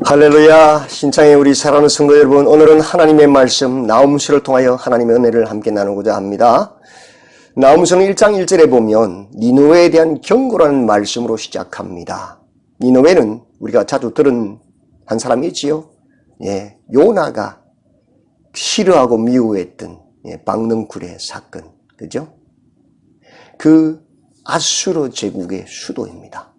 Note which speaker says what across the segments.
Speaker 1: 할렐루야. 신창의 우리 사랑하는 성도 여러분, 오늘은 하나님의 말씀 나훔서를 통하여 하나님의 은혜를 함께 나누고자 합니다. 나훔서는 1장 1절에 보면 니느웨에 대한 경고라는 말씀으로 시작합니다. 니느웨는 우리가 자주 들은 한 사람이지요. 요나가 싫어하고 미워했던 박능굴의 사건, 그죠? 그 아수르 제국의 수도입니다.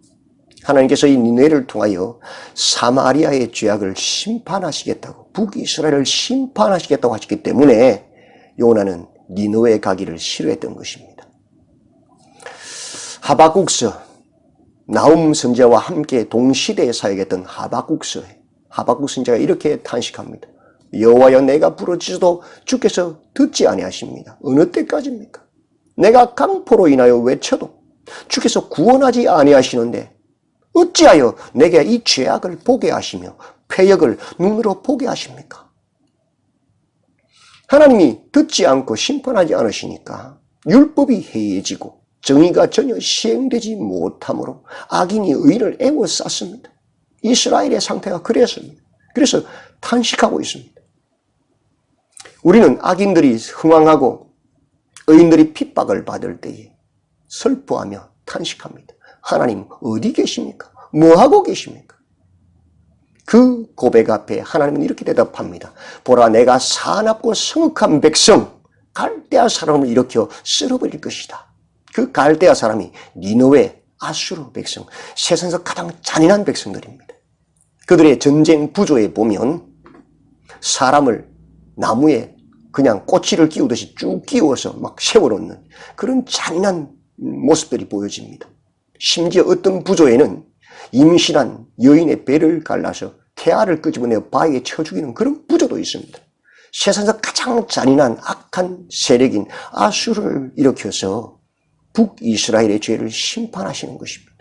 Speaker 1: 하나님께서 이 니느웨를 통하여 사마리아의 죄악을 심판하시겠다고, 북이스라엘을 심판하시겠다고 하셨기 때문에 요나는 니느웨에 가기를 싫어했던 것입니다. 하박국서, 나훔 선지자와 함께 동시대에 사역했던 하박국 선지자가 이렇게 탄식합니다. 여호와여, 내가 부르짖어도 주께서 듣지 아니하십니다. 어느 때까지입니까? 내가 강포로 인하여 외쳐도 주께서 구원하지 아니하시는데 어찌하여 내게 이 죄악을 보게 하시며 패역을 눈으로 보게 하십니까? 하나님이 듣지 않고 심판하지 않으시니까 율법이 해이해지고 정의가 전혀 시행되지 못하므로 악인이 의인을 애워쌌습니다. 이스라엘의 상태가 그랬습니다. 그래서 탄식하고 있습니다. 우리는 악인들이 흥황하고 의인들이 핍박을 받을 때에 슬퍼하며 탄식합니다. 하나님 어디 계십니까? 뭐하고 계십니까? 그 고백 앞에 하나님은 이렇게 대답합니다. 보라, 내가 사납고 성악한 백성 갈대아 사람을 일으켜 쓸어버릴 것이다. 그 갈대아 사람이 니느웨, 아수르 백성, 세상에서 가장 잔인한 백성들입니다. 그들의 전쟁 부조에 보면 사람을 나무에 그냥 꼬치를 끼우듯이 쭉 끼워서 막 세워놓는 그런 잔인한 모습들이 보여집니다. 심지어 어떤 부조에는 임신한 여인의 배를 갈라서 태아를 끄집어내어 바위에 쳐 죽이는 그런 부조도 있습니다. 세상에서 가장 잔인한 악한 세력인 아수르를 일으켜서 북이스라엘의 죄를 심판하시는 것입니다.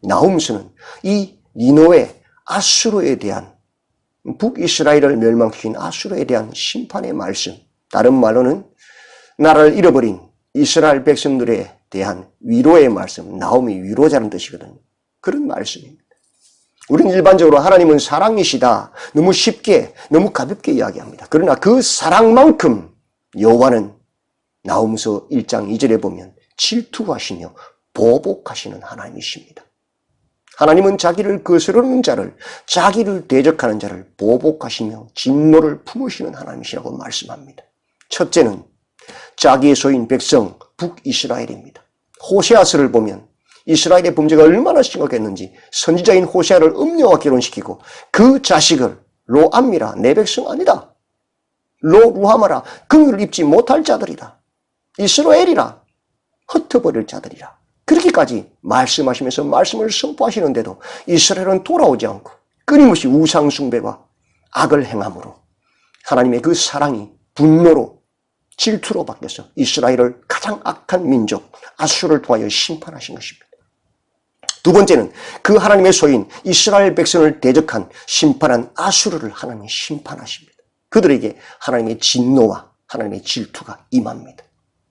Speaker 1: 나훔서는 이 니느웨, 아수르에 대한, 북이스라엘을 멸망시킨 아수르에 대한 심판의 말씀, 다른 말로는 나라를 잃어버린 이스라엘 백성들에 대한 위로의 말씀, 나훔이 위로자는 뜻이거든요. 그런 말씀입니다. 우리는 일반적으로 하나님은 사랑이시다, 너무 쉽게, 너무 가볍게 이야기합니다. 그러나 그 사랑만큼 여호와는 나훔서 1장 2절에 보면 질투하시며 보복하시는 하나님이십니다. 하나님은 자기를 거스르는 자를, 자기를 대적하는 자를 보복하시며 진노를 품으시는 하나님이시라고 말씀합니다. 첫째는 자기의 소인 백성 북이스라엘입니다. 호세아서를 보면 이스라엘의 범죄가 얼마나 심각했는지 선지자인 호세아를 음녀와 결혼시키고 그 자식을 로암미라, 내 백성 아니다, 로루하마라, 긍휼을 입지 못할 자들이라, 이스라엘이라, 흩어버릴 자들이라, 그렇게까지 말씀하시면서 말씀을 선포하시는데도 이스라엘은 돌아오지 않고 끊임없이 우상숭배와 악을 행함으로 하나님의 그 사랑이 분노로, 질투로 바뀌어서 이스라엘을 가장 악한 민족 아수르를 통하여 심판하신 것입니다. 두 번째는 그 하나님의 소인 이스라엘 백성을 대적한 심판한 아수르를 하나님이 심판하십니다. 그들에게 하나님의 진노와 하나님의 질투가 임합니다.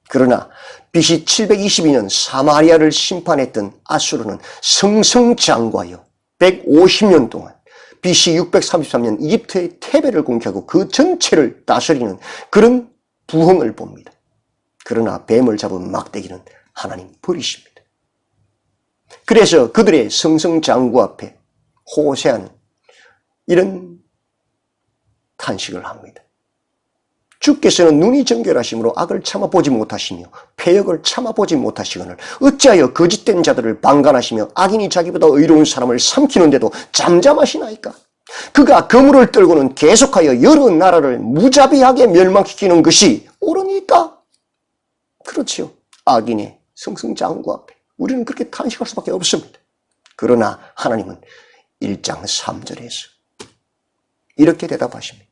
Speaker 1: 그러나 BC 722년 사마리아를 심판했던 아수르는 승승장구하여 150년 동안 BC 633년 이집트의 테베를 공격하고 그 전체를 다스리는 그런 부흥을 봅니다. 그러나 뱀을 잡은 막대기는 하나님 버리십니다. 그래서 그들의 승승장구 앞에 호세아는 이런 탄식을 합니다. 주께서는 눈이 정결하심으로 악을 참아보지 못하시며 패역을 참아보지 못하시거늘 어찌하여 거짓된 자들을 방관하시며 악인이 자기보다 의로운 사람을 삼키는데도 잠잠하시나이까? 그가 그물을 떨고는 계속하여 여러 나라를 무자비하게 멸망시키는 것이 옳으니까? 그렇지요. 악인의 승승장구 앞에 우리는 그렇게 탄식할 수밖에 없습니다. 그러나 하나님은 1장 3절에서 이렇게 대답하십니다.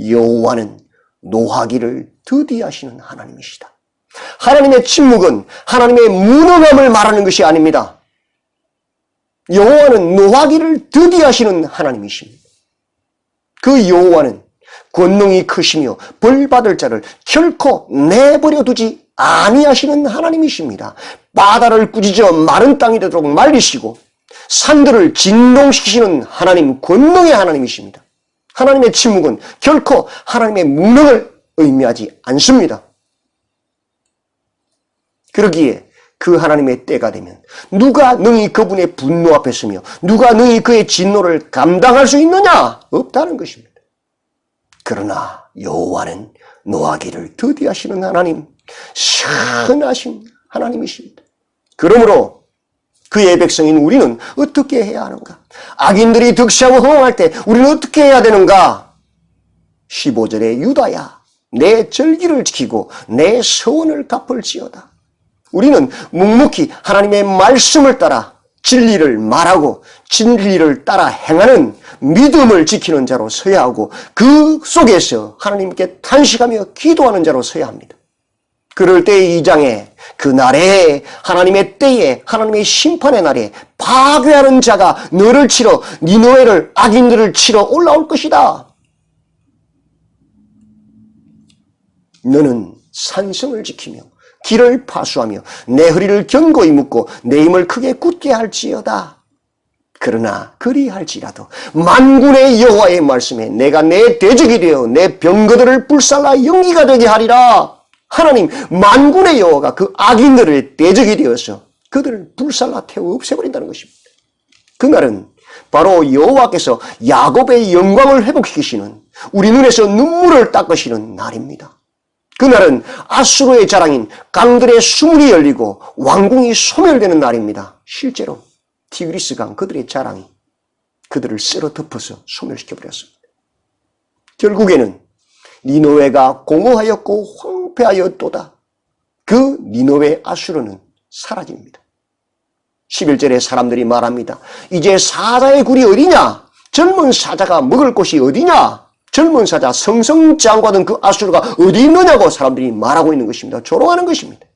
Speaker 1: 여호와는 노하기를 더디하시는 하나님이시다. 하나님의 침묵은 하나님의 무능함을 말하는 것이 아닙니다. 여호와는 노하기를 더디하시는 하나님이십니다. 그 여호와는 권능이 크시며 벌받을 자를 결코 내버려 두지 아니하시는 하나님이십니다. 바다를 꾸짖어 마른 땅이 되도록 말리시고 산들을 진동시키시는 하나님, 권능의 하나님이십니다. 하나님의 침묵은 결코 하나님의 무능을 의미하지 않습니다. 그러기에 그 하나님의 때가 되면 누가 능히 그분의 분노 앞에 서며 누가 능히 그의 진노를 감당할 수 있느냐? 없다는 것입니다. 그러나 여호와는 노하기를 더디하시는 하나님, 선하신 하나님이십니다. 그러므로 그의 백성인 우리는 어떻게 해야 하는가? 악인들이 득세하고 흥황할 때 우리는 어떻게 해야 되는가? 15절에 유다야, 내 절기를 지키고 내 서원을 갚을지어다. 우리는 묵묵히 하나님의 말씀을 따라 진리를 말하고 진리를 따라 행하는 믿음을 지키는 자로 서야 하고 그 속에서 하나님께 탄식하며 기도하는 자로 서야 합니다. 그럴 때 이 장에 그 날에 하나님의 때에 하나님의 심판의 날에 파괴하는 자가 너를 치러 니느웨를 악인들을 치러 올라올 것이다. 너는 산성을 지키며 길을 파수하며 내 허리를 견고히 묶고 내 힘을 크게 굳게 할지어다. 그러나 그리할지라도 만군의 여호와의 말씀에 내가 내 대적이 되어 내 병거들을 불살라 영기가 되게 하리라. 하나님 만군의 여호와가 그 악인들의 대적이 되어서 그들을 불살라 태워 없애버린다는 것입니다. 그날은 바로 여호와께서 야곱의 영광을 회복시키시는 우리 눈에서 눈물을 닦으시는 날입니다. 그날은 아수르의 자랑인 강들의 수문이 열리고 왕궁이 소멸되는 날입니다. 실제로 티그리스 강 그들의 자랑이 그들을 쓸어 덮어서 소멸시켜버렸습니다. 결국에는 니느웨가 공허하였고 황폐하였도다. 그 니느웨 아수르는 사라집니다. 11절에 사람들이 말합니다. 이제 사자의 굴이 어디냐? 젊은 사자가 먹을 곳이 어디냐? 젊은 사자 성성장구하던 그 아수르가 어디 있느냐고 사람들이 말하고 있는 것입니다. 조롱하는 것입니다.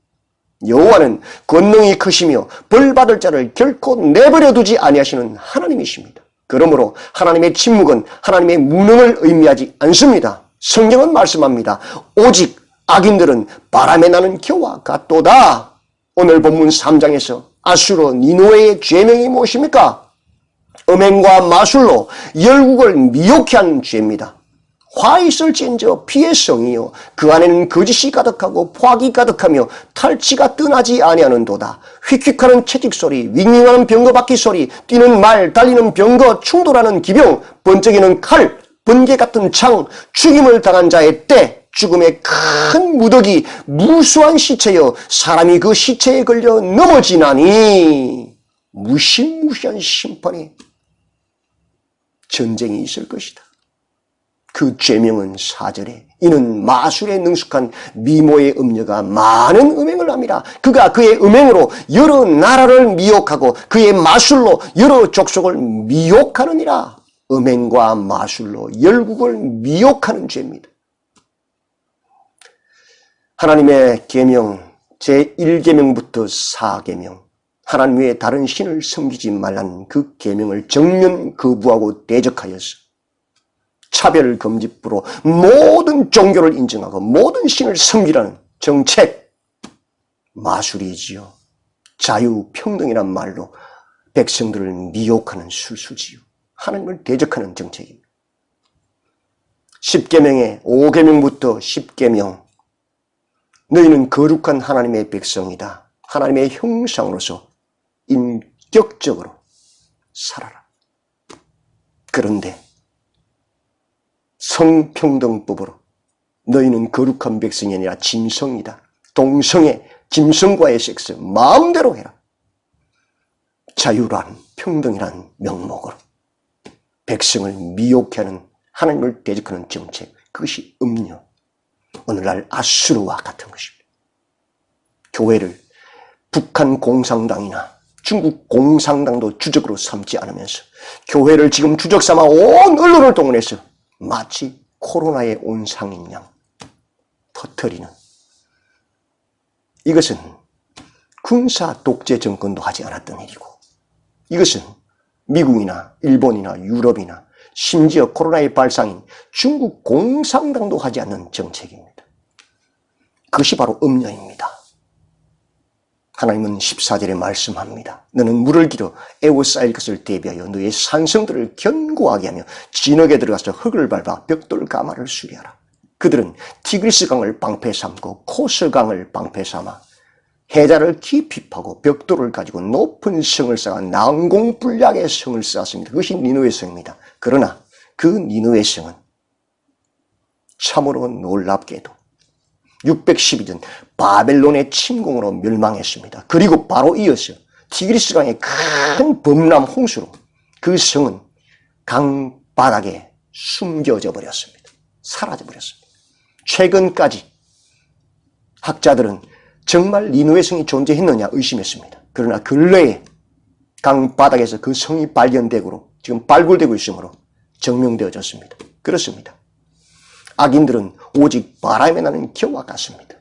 Speaker 1: 여호와는 권능이 크시며 벌받을 자를 결코 내버려 두지 아니하시는 하나님이십니다. 그러므로 하나님의 침묵은 하나님의 무능을 의미하지 않습니다. 성경은 말씀합니다. 오직 악인들은 바람에 나는 겨와 같도다. 오늘 본문 3장에서 아수르 니느웨의 죄명이 무엇입니까? 음행과 마술로 열국을 미혹케 한 죄입니다. 화 있을지언정 피의 성이요 그 안에는 거짓이 가득하고 포악이 가득하며 탈취가 떠나지 아니하는도다. 휙휙하는 채찍 소리, 윙윙하는 병거 바퀴 소리, 뛰는 말, 달리는 병거, 충돌하는 기병, 번쩍이는 칼, 번개 같은 창, 죽임을 당한 자의 때, 죽음의 큰 무더기, 무수한 시체여 사람이 그 시체에 걸려 넘어지나니 무시무시한 심판이 전쟁이 있을 것이다. 그 죄명은 4절에 이는 마술에 능숙한 미모의 음녀가 많은 음행을 합니다. 그가 그의 음행으로 여러 나라를 미혹하고 그의 마술로 여러 족속을 미혹하느니라. 음행과 마술로 열국을 미혹하는 죄입니다. 하나님의 계명 제1계명부터 4계명 하나님 외에 다른 신을 섬기지 말라는 그 계명을 정면 거부하고 대적하여서 차별금지부로 모든 종교를 인정하고 모든 신을 섬기라는 정책, 마술이지요. 자유평등이란 말로 백성들을 미혹하는 술수지요. 하나님을 대적하는 정책입니다. 10계명의 5계명부터 10계명 너희는 거룩한 하나님의 백성이다. 하나님의 형상으로서 인격적으로 살아라. 그런데 성평등법으로 너희는 거룩한 백성이 아니라 짐승이다. 동성애, 짐승과의 섹스 마음대로 해라. 자유란 평등이란 명목으로 백성을 미혹해 하는 하나님을 대적하는 정책, 그것이 음료. 오늘날 아수르와 같은 것입니다. 교회를 북한 공산당이나 중국 공산당도 주적으로 삼지 않으면서 교회를 지금 주적 삼아 온 언론을 동원해서 마치 코로나에 온 상인 양 터뜨리는, 이것은 군사 독재 정권도 하지 않았던 일이고 이것은 미국이나 일본이나 유럽이나 심지어 코로나의 발상인 중국 공산당도 하지 않는 정책입니다. 그것이 바로 음녀입니다. 하나님은 14절에 말씀합니다. 너는 물을 길어 에워싸일 것을 대비하여 너의 산성들을 견고하게 하며 진흙에 들어가서 흙을 밟아 벽돌 가마를 수리하라. 그들은 티그리스 강을 방패 삼고 코스 강을 방패 삼아 해자를 깊이 파고 벽돌을 가지고 높은 성을 쌓아 난공불락의 성을 쌓았습니다. 그것이 니느웨 성입니다. 그러나 그 니느웨 성은 참으로 놀랍게도 612년 바벨론의 침공으로 멸망했습니다. 그리고 바로 이어서 티그리스 강의 큰 범람 홍수로 그 성은 강 바닥에 숨겨져 버렸습니다. 사라져 버렸습니다. 최근까지 학자들은 정말 니느웨 성이 존재했느냐 의심했습니다. 그러나 근래에 강 바닥에서 그 성이 발견되고 지금 발굴되고 있으므로 증명되어졌습니다. 그렇습니다. 악인들은 오직 바람에 나는 겨와 같습니다.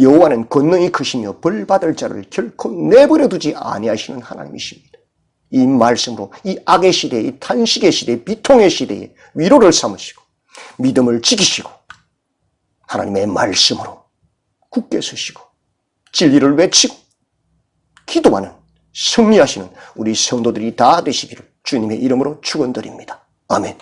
Speaker 1: 여호와는 권능이 크시며 벌받을 자를 결코 내버려 두지 아니하시는 하나님이십니다. 이 말씀으로 이 악의 시대에, 이 탄식의 시대에, 비통의 시대에 위로를 삼으시고 믿음을 지키시고 하나님의 말씀으로 굳게 서시고 진리를 외치고 기도하는 승리하시는 우리 성도들이 다 되시기를 주님의 이름으로 축원드립니다. 아멘.